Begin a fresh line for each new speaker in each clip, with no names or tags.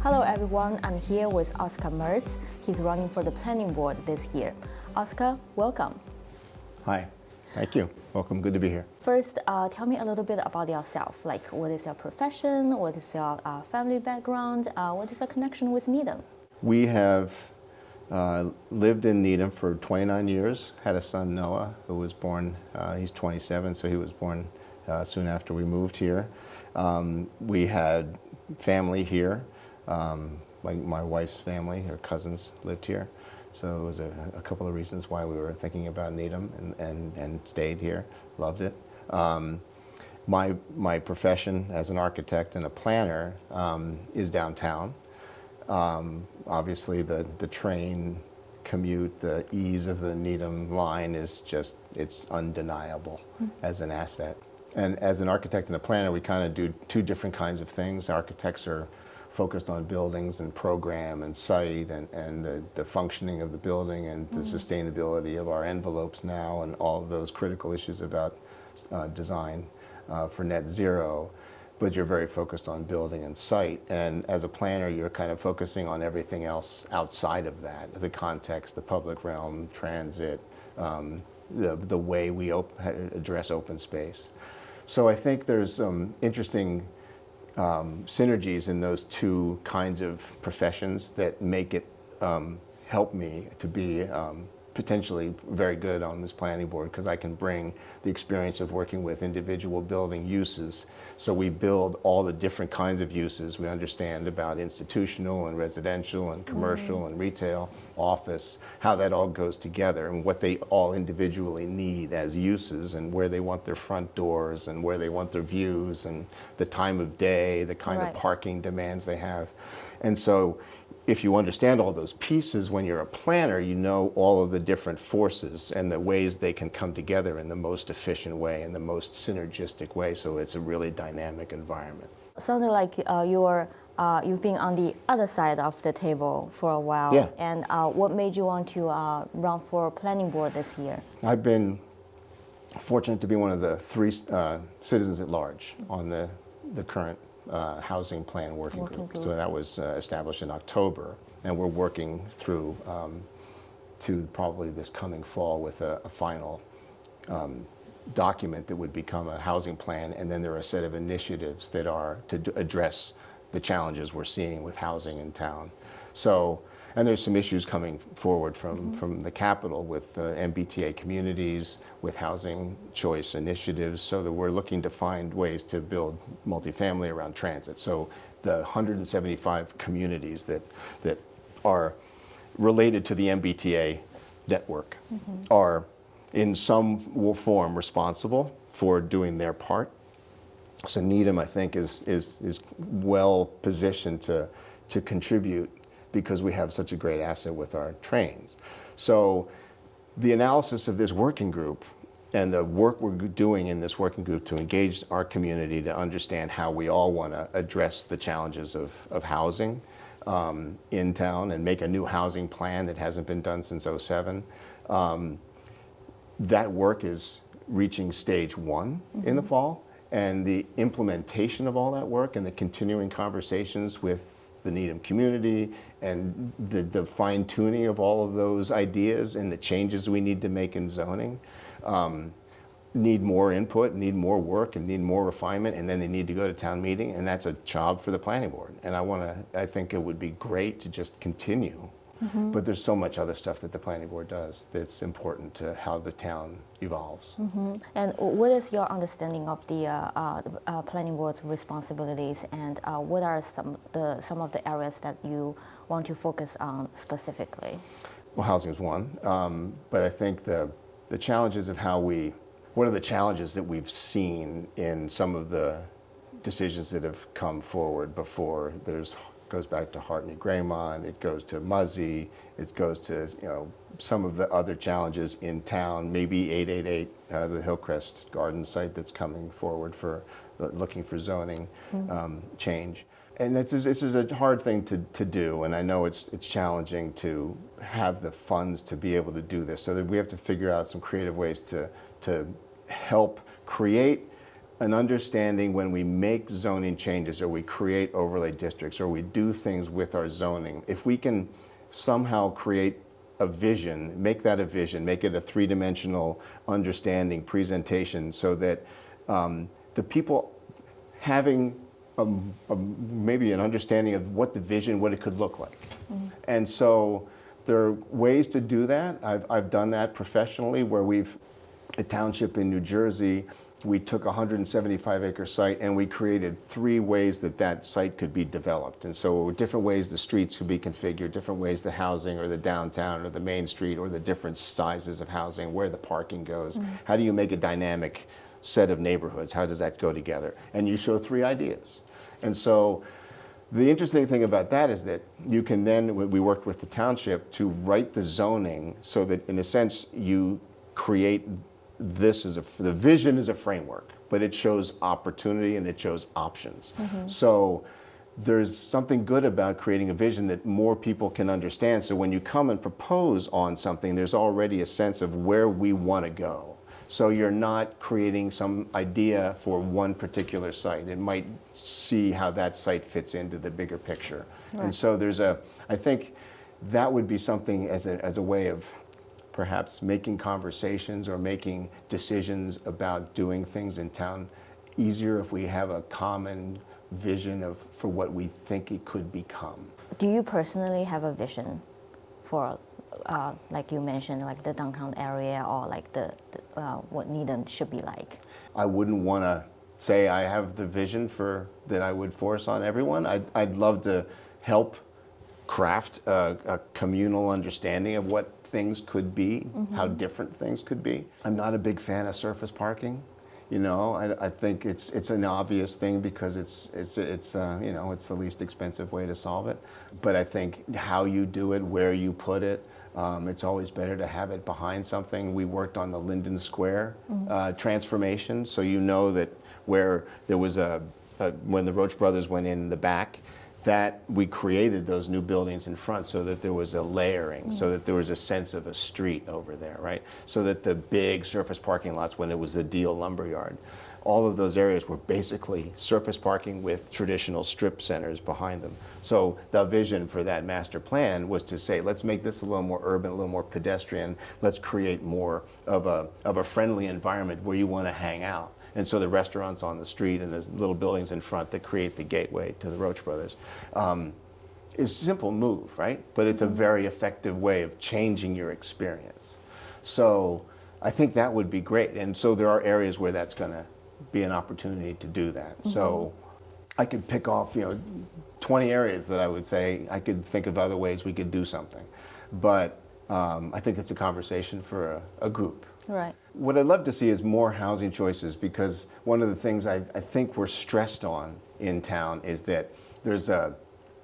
Hello everyone, I'm here with Oscar Mertz. He's running for the planning board this year. Oscar, welcome.
Hi, thank you. Welcome, good to be here.
First, tell me a little bit about yourself. Like, what is your profession? What is your family background? What is your connection with Needham?
We have lived in Needham for 29 years, had a son, Noah, who was born, he's 27, so he was born soon after we moved here. We had family here. My wife's family, her cousins lived here. So there was a couple of reasons why we were thinking about Needham and stayed here, loved it. My profession as an architect and a planner is downtown. Obviously the train commute, the ease of the Needham line is just, it's undeniable as an asset. And as an architect and a planner, we kind of do two different kinds of things. Architects are focused on buildings and program and site and the functioning of the building and the sustainability of our envelopes now and all of those critical issues about design for net zero. But you're very focused on building and site. And as a planner, you're kind of focusing on everything else outside of that, the context, the public realm, transit, the way we address open space. So I think there's some interesting synergies in those two kinds of professions that make it help me to be potentially very good on this planning board, because I can bring the experience of working with individual building uses. So we build all the different kinds of uses. We understand about institutional and residential and commercial and retail, office, how that all goes together and what they all individually need as uses and where they want their front doors and where they want their views and the time of day, the kind of parking demands they have. And so if you understand all those pieces when you're a planner, you know all of the different forces and the ways they can come together in the most efficient way, in the most synergistic way, so it's a really dynamic environment.
Sounded like you've been on the other side of the table for a while.
Yeah.
And what made you want to run for planning board this year?
I've been fortunate to be one of the three citizens at large on the current housing plan working group. So that was established in October, and we're working through to probably this coming fall with a final document that would become a housing plan, and then there are a set of initiatives that are to address the challenges we're seeing with housing in town. So, and there's some issues coming forward from the Capitol with MBTA communities, with housing choice initiatives, so that we're looking to find ways to build multifamily around transit. So the 175 communities that are related to the MBTA network are in some form responsible for doing their part. So Needham, I think, is well positioned to contribute, because we have such a great asset with our trains. So the analysis of this working group and the work we're doing in this working group to engage our community to understand how we all want to address the challenges of housing in town and make a new housing plan that hasn't been done since '07. That work is reaching stage 1 in the fall, and the implementation of all that work and the continuing conversations with the Needham community and the fine-tuning of all of those ideas and the changes we need to make in zoning need more input, need more work, and need more refinement, and then they need to go to town meeting, and that's a job for the planning board. And I think it would be great to just continue. But there's so much other stuff that the planning board does that's important to how the town evolves.
And what is your understanding of the planning board's responsibilities, and what are some of the areas that you want to focus on specifically?
Well, housing is one, but I think the challenges of what are the challenges that we've seen in some of the decisions that have come forward before? Goes back to Hartney-Graymont, it goes to Muzzy, it goes to some of the other challenges in town, maybe 888, the Hillcrest Garden site that's coming forward for looking for zoning change. And this is a hard thing to do, and I know it's challenging to have the funds to be able to do this, so that we have to figure out some creative ways to help create an understanding when we make zoning changes or we create overlay districts or we do things with our zoning, if we can somehow create a vision, make that a vision, make it a three-dimensional understanding presentation so that the people having maybe an understanding of what the vision, what it could look like. And so there are ways to do that. I've done that professionally where a township in New Jersey, we took a 175-acre site and we created 3 ways that site could be developed. And so different ways the streets could be configured, different ways the housing or the downtown or the main street or the different sizes of housing, where the parking goes. How do you make a dynamic set of neighborhoods? How does that go together? And you show 3 ideas. And so the interesting thing about that is that you can then, we worked with the township to write the zoning so that in a sense you create this as the vision is a framework, but it shows opportunity and it shows options. So there's something good about creating a vision that more people can understand. So when you come and propose on something, there's already a sense of where we want to go. So you're not creating some idea for one particular site. It might see how that site fits into the bigger picture. Right. And so I think that would be something as a way of perhaps making conversations or making decisions about doing things in town easier if we have a common vision for what we think it could become.
Do you personally have a vision for, like you mentioned, like the downtown area or like what Needham should be like? I
wouldn't want to say I have the vision that I would force on everyone. I'd love to help craft a communal understanding of what things could be, how different things could be. I'm not a big fan of surface parking. You know, I think it's an obvious thing because it's the least expensive way to solve it. But I think how you do it, where you put it, it's always better to have it behind something. We worked on the Linden Square transformation, so you know that where there was when the Roach brothers went in the back, that we created those new buildings in front so that there was a layering, so that there was a sense of a street over there, right? So that the big surface parking lots, when it was the Deal Lumberyard, all of those areas were basically surface parking with traditional strip centers behind them. So the vision for that master plan was to say, let's make this a little more urban, a little more pedestrian. Let's create more of a friendly environment where you want to hang out. And so the restaurants on the street and the little buildings in front that create the gateway to the Roach brothers is a simple move, right? But it's a very effective way of changing your experience. So I think that would be great. And so there are areas where that's going to be an opportunity to do that. So I could pick off, 20 areas that I would say I could think of other ways we could do something. But I think it's a conversation for a group.
Right.
What I'd love to see is more housing choices, because one of the things I think we're stressed on in town is that there's a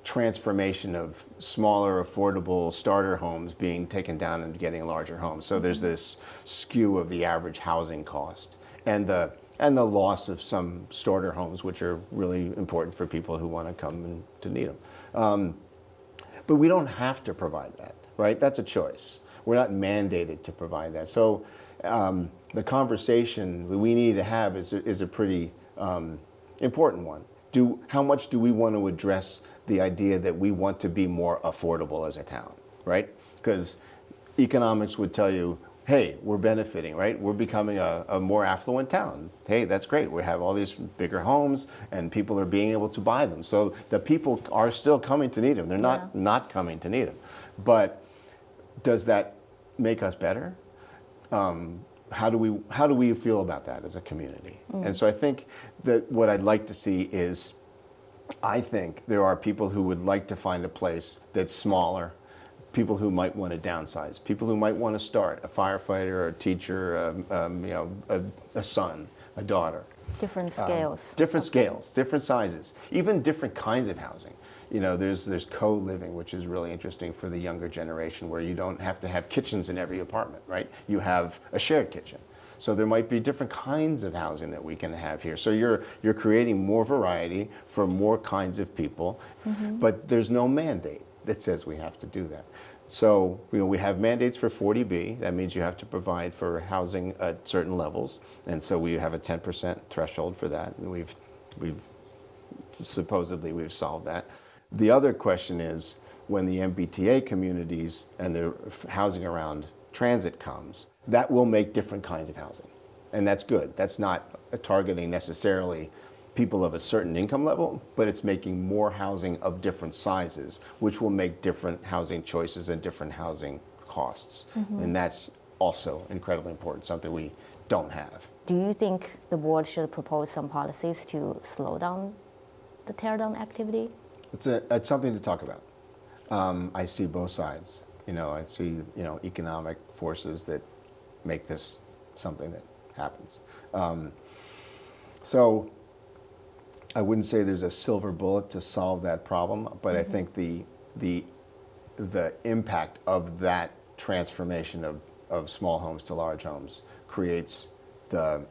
transformation of smaller, affordable starter homes being taken down and getting larger homes. So there's this skew of the average housing cost and the loss of some starter homes, which are really important for people who want to come to need them. But we don't have to provide that, right? That's a choice. We're not mandated to provide that. So the conversation that we need to have is a pretty important one. How much do we want to address the idea that we want to be more affordable as a town, right? Because economics would tell you, hey, we're benefiting, right? We're becoming a more affluent town. Hey, that's great. We have all these bigger homes and people are being able to buy them. So the people are still coming to Needham. They're not coming to Needham. But does that make us better? How do we feel about that as a community? And so I think that what I'd like to see is, I think there are people who would like to find a place that's smaller, people who might want to downsize, people who might want to start, a firefighter, a teacher, a son, a daughter.
Different scales.
Scales, different sizes, even different kinds of housing. There's co-living, which is really interesting for the younger generation, where you don't have to have kitchens in every apartment, right? You have a shared kitchen. So there might be different kinds of housing that we can have here. So you're creating more variety for more kinds of people, but there's no mandate that says we have to do that. So, we have mandates for 40B. That means you have to provide for housing at certain levels. And so we have a 10% threshold for that. And we've supposedly solved that. The other question is when the MBTA communities and the housing around transit comes, that will make different kinds of housing. And that's good. That's not targeting necessarily people of a certain income level, but it's making more housing of different sizes, which will make different housing choices and different housing costs. And that's also incredibly important, something we don't have.
Do you think the board should propose some policies to slow down the teardown activity?
It's something to talk about. I see both sides. I see economic forces that make this something that happens. So I wouldn't say there's a silver bullet to solve that problem, but I think the impact of that transformation of small homes to large homes creates the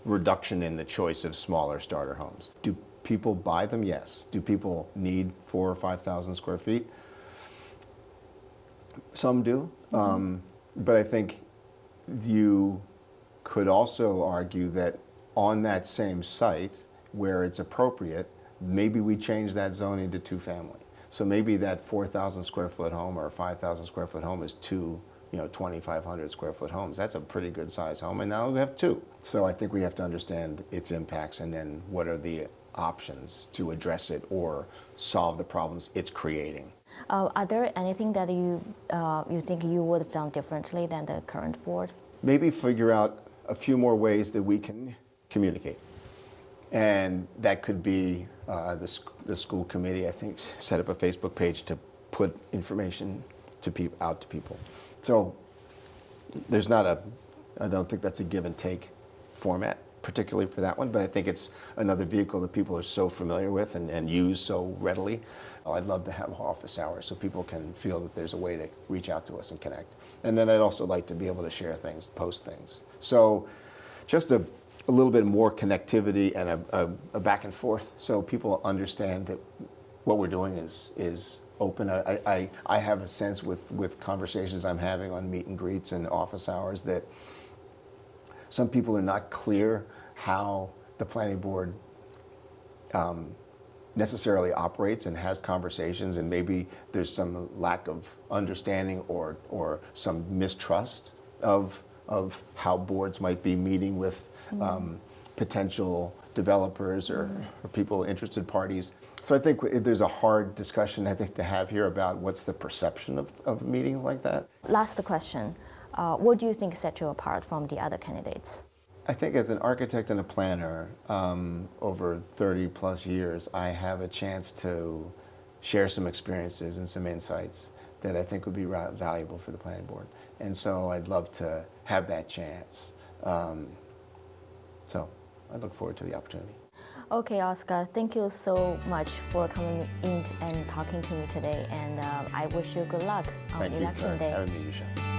reduction in the choice of smaller starter homes. Do people buy them? Yes. Do people need 4,000 or 5,000 square feet? Some do. But I think you could also argue that on that same site, where it's appropriate, maybe we change that zoning to two-family. So maybe that 4,000 square foot home or 5,000 square foot home is two 2,500 square foot homes. That's a pretty good size home, and now we have two. So I think we have to understand its impacts and then what are the options to address it or solve the problems it's creating.
Are there anything that you think you would have done differently than the current board?
Maybe figure out a few more ways that we can communicate. And that could be the school committee, I think, set up a Facebook page to put information out to people. So there's I don't think that's a give and take format, particularly for that one, but I think it's another vehicle that people are so familiar with and use so readily. I'd love to have office hours so people can feel that there's a way to reach out to us and connect. And then I'd also like to be able to share things, post things. So just a little bit more connectivity and a back and forth so people understand that what we're doing is open. I have a sense with conversations I'm having on meet and greets and office hours that some people are not clear how the planning board necessarily operates and has conversations, and maybe there's some lack of understanding or some mistrust of how boards might be meeting with potential developers or people, interested parties. So I think there's a hard discussion, I think, to have here about what's the perception of meetings like that.
Last question. What do you think sets you apart from the other candidates?
I think as an architect and a planner, over 30 plus years, I have a chance to share some experiences and some insights that I think would be valuable for the planning board. And so I'd love to have that chance. So I look forward to the opportunity.
Okay, Oscar, thank you so much for coming in and talking to me today, and I wish you good luck on Election Day.
Thank you for having me, Yuxiao.